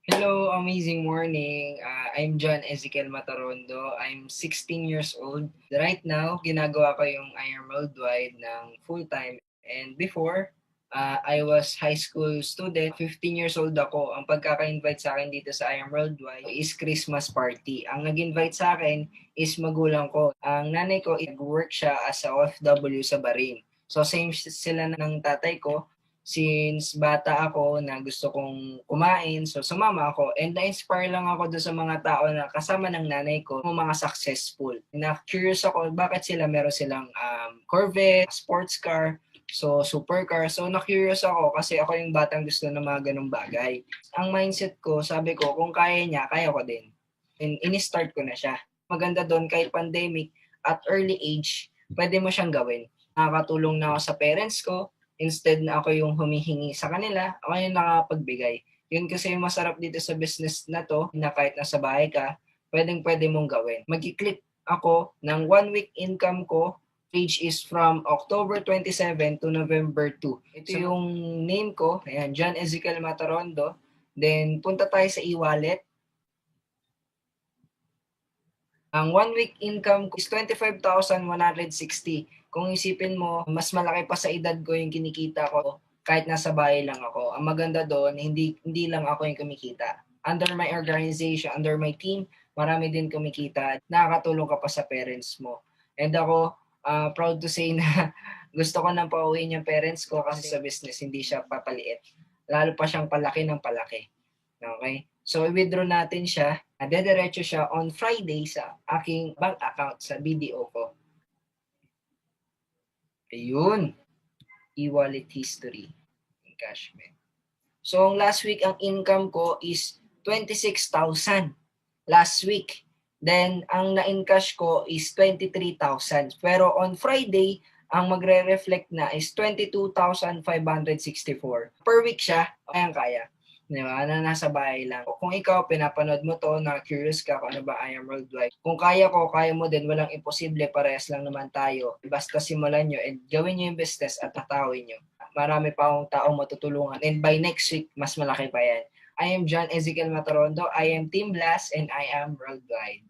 Hello, amazing morning. I'm John Ezekiel Matarondo. I'm 16 years old. Right now, ginagawa ko yung I Am Worldwide ng full-time. And before, I was high school student. 15 years old ako. Ang pagkaka-invite sa akin dito sa I Am Worldwide is Christmas party. Ang nag-invite sa akin is magulang ko. Ang nanay ko, nag-work siya as a OFW sa Bahrain. So same sila ng tatay ko. Since bata ako na gusto kong kumain, so sumama ako and na-inspire lang ako doon sa mga tao na kasama ng nanay ko, mga successful. Na-curious ako bakit meron silang Corvette, sports car, so supercar. So na-curious ako kasi ako yung batang gusto ng mga ganong bagay. Ang mindset ko, sabi ko, kung kaya niya, kaya ko din. And ini-start ko na siya. Maganda doon kahit pandemic, at early age, pwede mo siyang gawin. Nakakatulong na ako sa parents ko, instead na ako yung humihingi sa kanila, ako yung nakapagbigay. Yun kasi yung masarap dito sa business na to, na kahit nasa bahay ka, pwedeng-pwede mong gawin. Mag-click ako ng 1 week income ko, page is from October 27 to November 2. Ito yung name ko, ayan, John Ezekiel Matarondo. Then, punta tayo sa e-wallet. Ang 1 week income ko is 25,160. Kung isipin mo, mas malaki pa sa edad ko yung kinikita ko kahit nasa bahay lang ako. Ang maganda doon, hindi lang ako yung kumikita. Under my organization, under my team, marami din kumikita. Nakakatulong ka pa sa parents mo. And ako, proud to say na gusto ko nang pauwiin yung parents ko kasi sa business hindi siya papaliit. Lalo pa siyang palaki ng palaki. Okay? So, i-withdraw natin siya. Dediretso siya on Friday sa aking bank account sa BDO ko. Ayun. E-wallet history. Encashment. So, last week, ang income ko is 26,000. Last week. Then, ang na-encash ko is 23,000. Pero on Friday, ang magre-reflect na is 22,564. Per week siya, kayang kaya. Di ba? Na nasa bahay lang. Kung ikaw, pinapanood mo to, na curious ka kung ano ba I Am Worldwide. Kung kaya ko, kaya mo din, walang imposible, parehas lang naman tayo. Basta simulan nyo and gawin nyo yung business at tatawin nyo. Marami pa akong taong matutulungan. And by next week, mas malaki pa yan. I am John Ezekiel Matarondo. I am Team Blast and I am Worldwide.